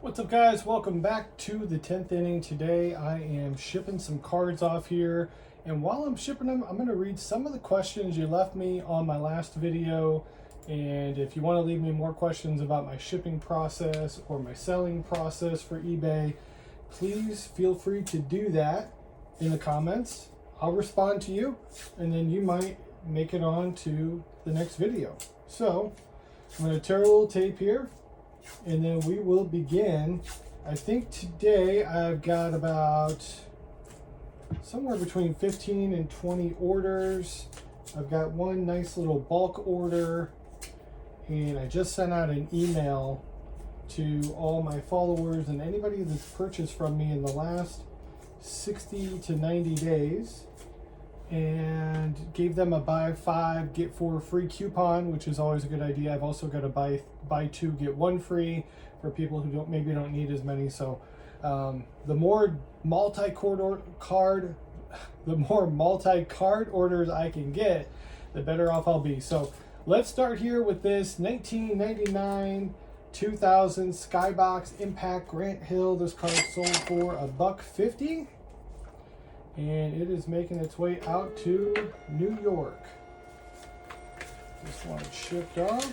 What's up, guys? Welcome back to the 10th inning. Today I am shipping some cards off here, and while I'm shipping them, I'm going to read some of the questions you left me on my last video. And if you want to leave me more questions about my shipping process or my selling process for eBay, please feel free to do that in the comments. I'll respond to you, and then you might make it on to the next video. So I'm going to tear a little tape here, and then we will begin. I think today I've got about somewhere between 15 and 20 orders. I've got one nice little bulk order, and I just sent out an email to all my followers and anybody that's purchased from me in the last 60 to 90 days, and gave them a buy 5 get 4 free coupon, which is always a good idea. I've also got a buy 2 get 1 free for people who don't need as many. So the more multi-card orders I can get, the better off I'll be. So let's start here with this 1999 2000 Skybox Impact Grant Hill. This card sold for $1.50. And it is making its way out to New York. This one shipped off.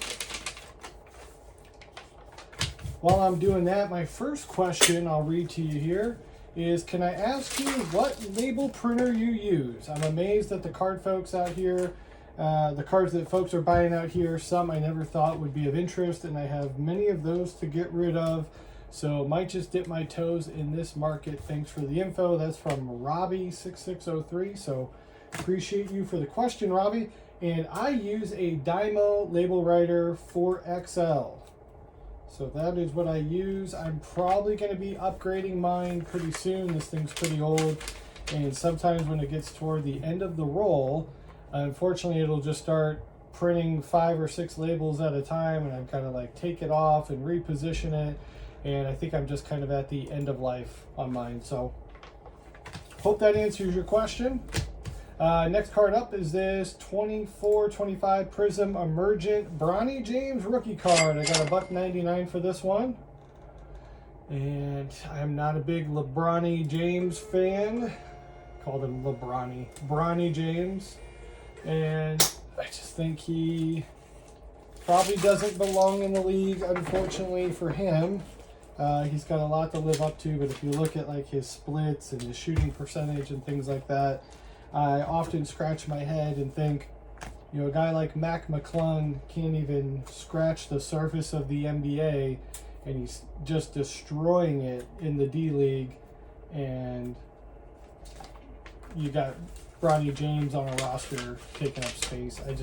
While I'm doing that, my first question I'll read to you here is, can I ask you what label printer you use? I'm amazed that the card folks out here, the cards that folks are buying out here, some I never thought would be of interest, and I have many of those to get rid of. So might just dip my toes in this market. Thanks for the info. That's from Robbie6603. So appreciate you for the question, Robbie. And I use a Dymo label writer 4XL. So that is what I use. I'm probably going to be upgrading mine pretty soon. This thing's pretty old. And sometimes when it gets toward the end of the roll, unfortunately, it'll just start printing 5 or 6 labels at a time. And I'm kind of like take it off and reposition it. And I think I'm just kind of at the end of life on mine. So hope that answers your question. Next card up is this 24-25 Prism Emergent Bronny James rookie card. I got $1.99 for this one. And I'm not a big LeBronny James fan. Called him Bronny James. And I just think he probably doesn't belong in the league, unfortunately for him. He's got a lot to live up to, but if you look at like his splits and his shooting percentage and things like that, I often scratch my head and think, you know, a guy like Mac McClung can't even scratch the surface of the NBA, and he's just destroying it in the D League, and you got Bronny James on a roster taking up space. I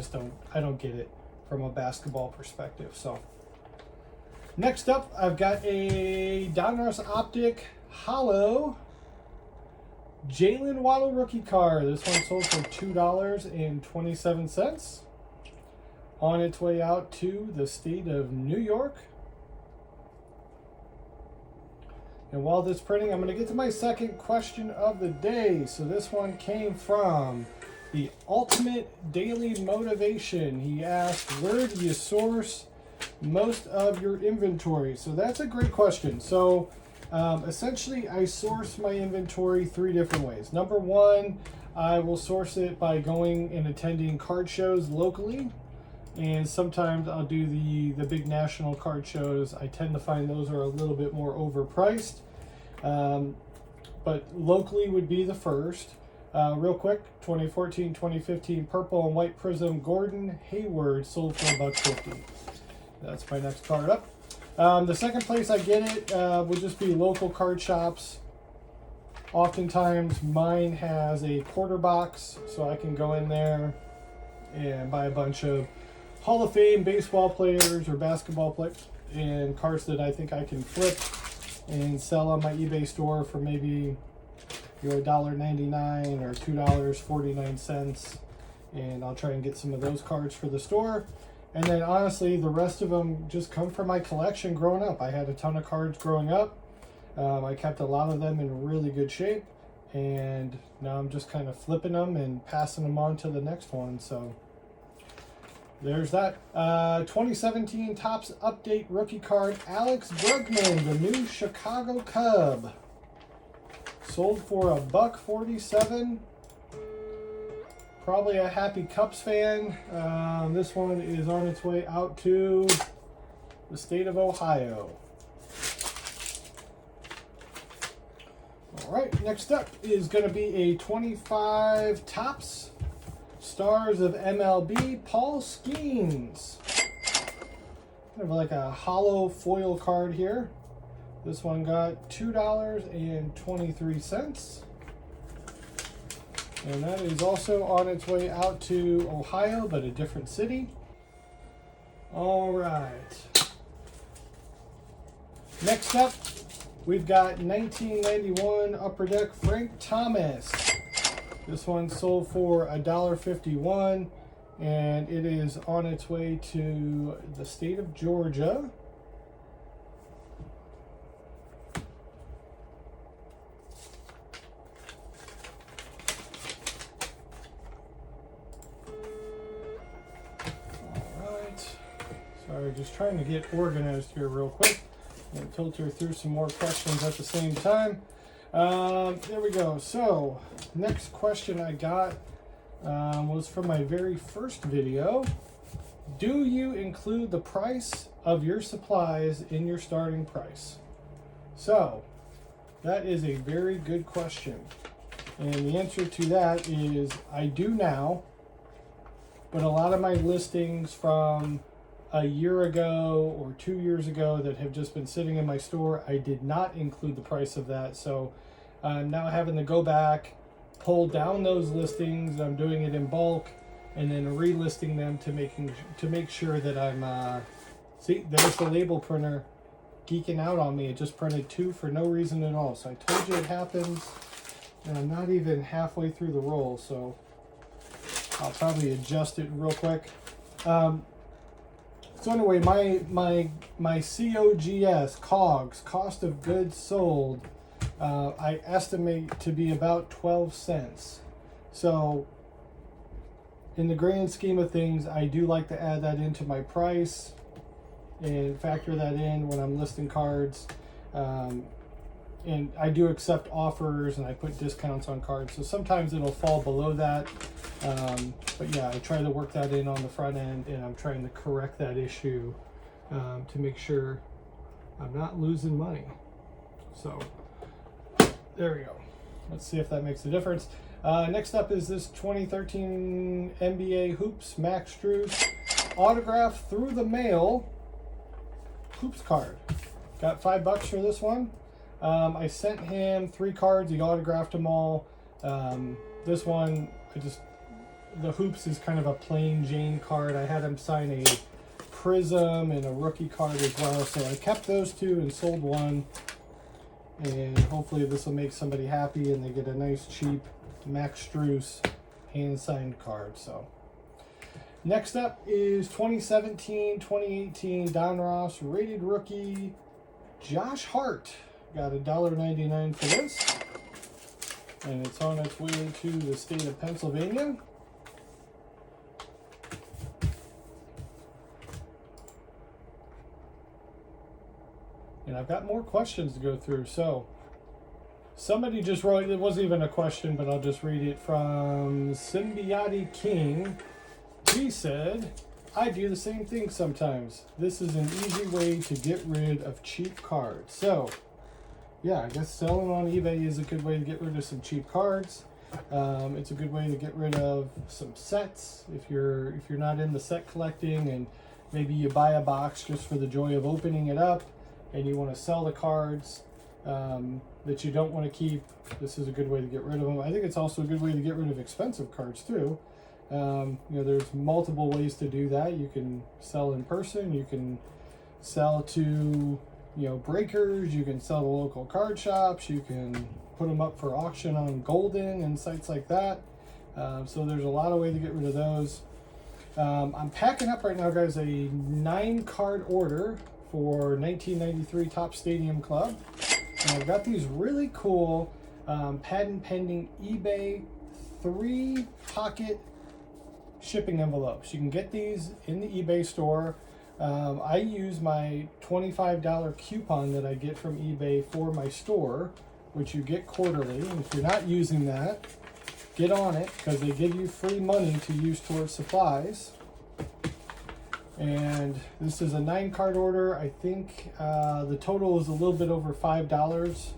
don't get it from a basketball perspective. So next up, I've got a Donruss Optic Hollow Jalen Waddle rookie card. This one sold for $2.27. On its way out to the state of New York. And while this printing, I'm going to get to my second question of the day. So this one came from the Ultimate Daily Motivation. He asked, where do you source most of your inventory? So that's a great question. So essentially I source my inventory 3 different ways. Number one, I will source it by going and attending card shows locally, and sometimes I'll do the big national card shows. I tend to find those are a little bit more overpriced, but locally would be the first. Real quick, 2014-2015 purple and white Prism Gordon Hayward sold for $1.50. That's my next card up. The second place I get it would just be local card shops. Oftentimes mine has a quarter box, so I can go in there and buy a bunch of Hall of Fame baseball players or basketball players and cards that I think I can flip and sell on my eBay store for maybe $1.99 or $2.49. And I'll try and get some of those cards for the store. And then honestly, the rest of them just come from my collection growing up. I had a ton of cards growing up. I kept a lot of them in really good shape. And now I'm just kind of flipping them and passing them on to the next one. So there's that. 2017 Topps Update rookie card, Alex Bregman, the new Chicago Cub. Sold for $147. Probably a happy Cubs fan. This one is on its way out to the state of Ohio. All right, next up is going to be a 25 Topps Stars of MLB, Paul Skeens. Kind of like a hollow foil card here. This one got $2.23. And that is also on its way out to Ohio, but a different city. All right. Next up, we've got 1991 Upper Deck Frank Thomas. This one sold for $1.51, and it is on its way to the state of Georgia. Sorry, just trying to get organized here real quick and filter through some more questions at the same time. There we go. So, next question I got was from my very first video. Do you include the price of your supplies in your starting price? So, that is a very good question. And the answer to that is I do now, but a lot of my listings from a year ago or 2 years ago that have just been sitting in my store, I did not include the price of that. So I'm now having to go back, pull down those listings. I'm doing it in bulk and then relisting them to make sure that I'm see, there's the label printer geeking out on me. It just printed 2 for no reason at all. So I told you it happens, and I'm not even halfway through the roll, so I'll probably adjust it real quick. So anyway, my COGS, cost of goods sold, I estimate to be about 12 cents. So in the grand scheme of things, I do like to add that into my price and factor that in when I'm listing cards. And I do accept offers and I put discounts on cards. So sometimes it'll fall below that. But yeah, I try to work that in on the front end, and I'm trying to correct that issue to make sure I'm not losing money. So there we go. Let's see if that makes a difference. Next up is this 2013 NBA Hoops Max Strus autograph through the mail Hoops card. Got $5 for this one. I sent him 3 cards. He autographed them all. This one, the Hoops is kind of a plain Jane card. I had him sign a Prism and a rookie card as well. So I kept those 2 and sold one. And hopefully this will make somebody happy and they get a nice cheap Max Strus hand-signed card. So next up is 2017-2018 Don Ross rated rookie Josh Hart. Got $1.99 for this, and it's on its way to the state of Pennsylvania. And I've got more questions to go through. So somebody just wrote, it wasn't even a question, but I'll just read it from Symbiotic King. He said, I do the same thing sometimes. This is an easy way to get rid of cheap cards. So yeah, I guess selling on eBay is a good way to get rid of some cheap cards. It's a good way to get rid of some sets if you're not into set collecting, and maybe you buy a box just for the joy of opening it up and you want to sell the cards that you don't want to keep. This is a good way to get rid of them. I think it's also a good way to get rid of expensive cards too. There's multiple ways to do that. You can sell in person, you can sell to breakers, you can sell to local card shops, you can put them up for auction on Golden and sites like that. So there's a lot of ways to get rid of those. I'm packing up right now, guys, a 9-card order for 1993 Topps Stadium Club. And I've got these really cool patent pending eBay 3-pocket shipping envelopes. You can get these in the eBay store. I use my $25 coupon that I get from eBay for my store, which you get quarterly. And if you're not using that, get on it, because they give you free money to use towards supplies. And this is a 9-card order. I think the total is a little bit over $5.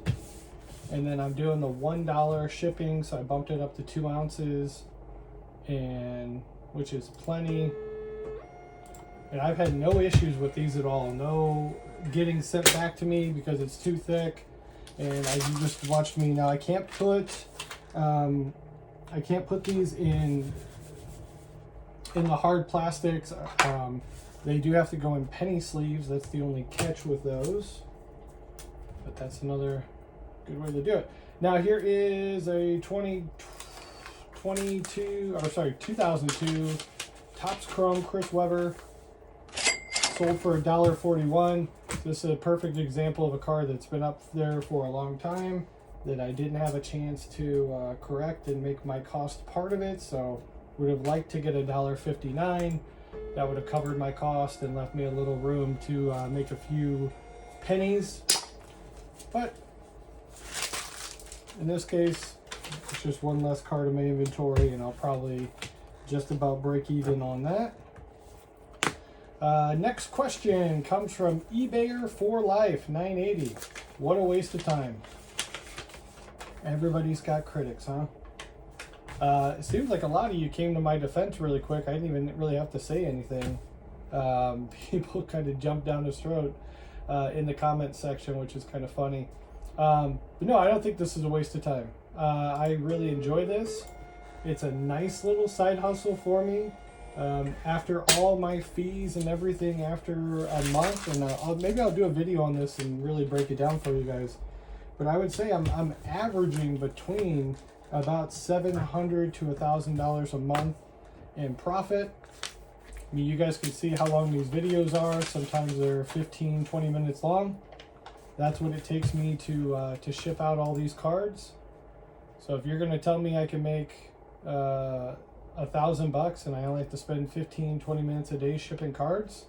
And then I'm doing the $1 shipping, so I bumped it up to 2 ounces, and which is plenty. And I've had no issues with these at all. No getting sent back to me because it's too thick. And as you just watched me now, I can't put these in the hard plastics. They do have to go in penny sleeves. That's the only catch with those. But that's another good way to do it. Now here is a 2002 Topps Chrome Chris Webber, sold for $1.41. This is a perfect example of a card that's been up there for a long time that I didn't have a chance to correct and make my cost part of it. So would have liked to get $1.59. That would have covered my cost and left me a little room to make a few pennies. But in this case, it's just one less card in my inventory, and I'll probably just about break even on that. Next question comes from eBayer for Life 980. What a waste of time. Everybody's got critics, huh? It seems like a lot of you came to my defense really quick. I didn't even really have to say anything. People kind of jumped down his throat in the comments section, which is kind of funny. But no, I don't think this is a waste of time. I really enjoy this. It's a nice little side hustle for me. After all my fees and everything, after a month, and maybe I'll do a video on this and really break it down for you guys. But I would say I'm averaging between about $700 to $1,000 a month in profit. I mean, you guys can see how long these videos are. Sometimes they're 15-20 minutes long. That's what it takes me to ship out all these cards. So if you're going to tell me I can make $1,000 and I only have to spend 15-20 minutes a day shipping cards,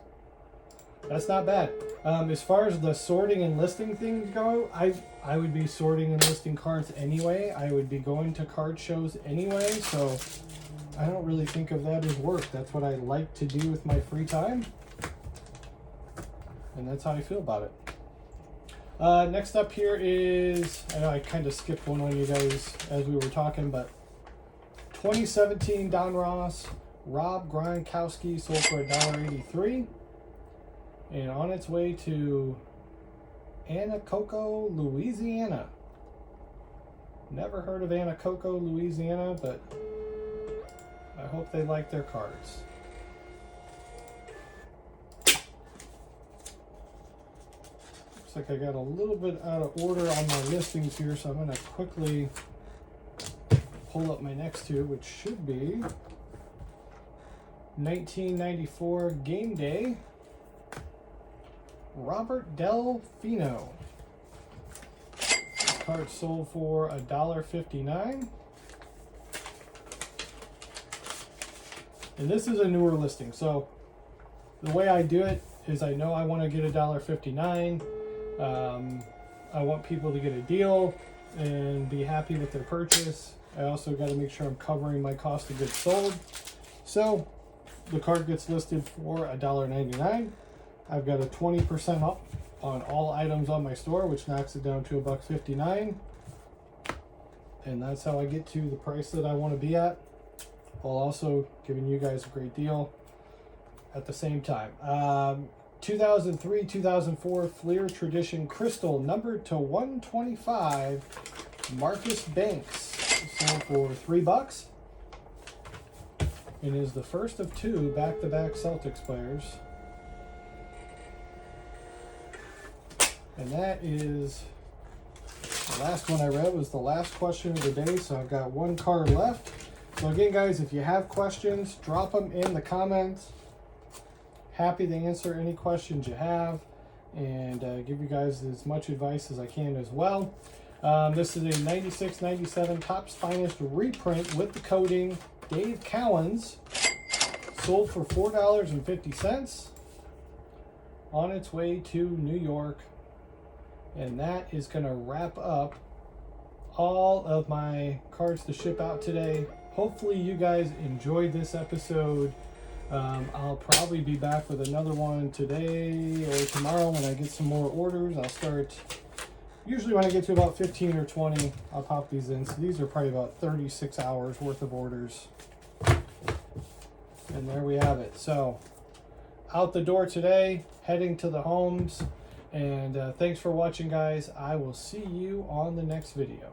that's not bad. As far as the sorting and listing things go, I would be sorting and listing cards anyway. I would be going to card shows anyway, so I don't really think of that as work. That's what I like to do with my free time, and that's how I feel about it. Next up here is, I know I kind of skipped one on you guys as we were talking, but 2017 Don Ross Rob Gronkowski, sold for $1.83, and on its way to Anacoco, Louisiana. Never heard of Anacoco, Louisiana, but I hope they like their cards. Looks like I got a little bit out of order on my listings here, so I'm going to quickly pull up my next two, which should be 1994 Game Day, Robert Delfino. This card sold for $1.59. And this is a newer listing. So the way I do it is, I know I want to get $1.59. I want people to get a deal and be happy with their purchase. I also got to make sure I'm covering my cost of goods sold. So the card gets listed for $1.99. I've got a 20% off on all items on my store, which knocks it down to $1.59. And that's how I get to the price that I want to be at, while also giving you guys a great deal at the same time. 2003-2004 Fleer Tradition Crystal, numbered to 125, Marcus Banks, sold for $3, and is the first of two back-to-back Celtics players. And that is the last one I read, was the last question of the day, so I've got one card left. So again, guys, if you have questions, drop them in the comments. Happy to answer any questions you have, and give you guys as much advice as I can as well. This is a 96-97 Topps Finest reprint with the coating, Dave Cowens, sold for $4.50 on its way to New York. And that is going to wrap up all of my cards to ship out today. Hopefully you guys enjoyed this episode. I'll probably be back with another one today or tomorrow when I get some more orders. I'll start, usually when I get to about 15 or 20, I'll pop these in. So these are probably about 36 hours worth of orders. And there we have it. So out the door today, heading to the homes. And thanks for watching, guys. I will see you on the next video.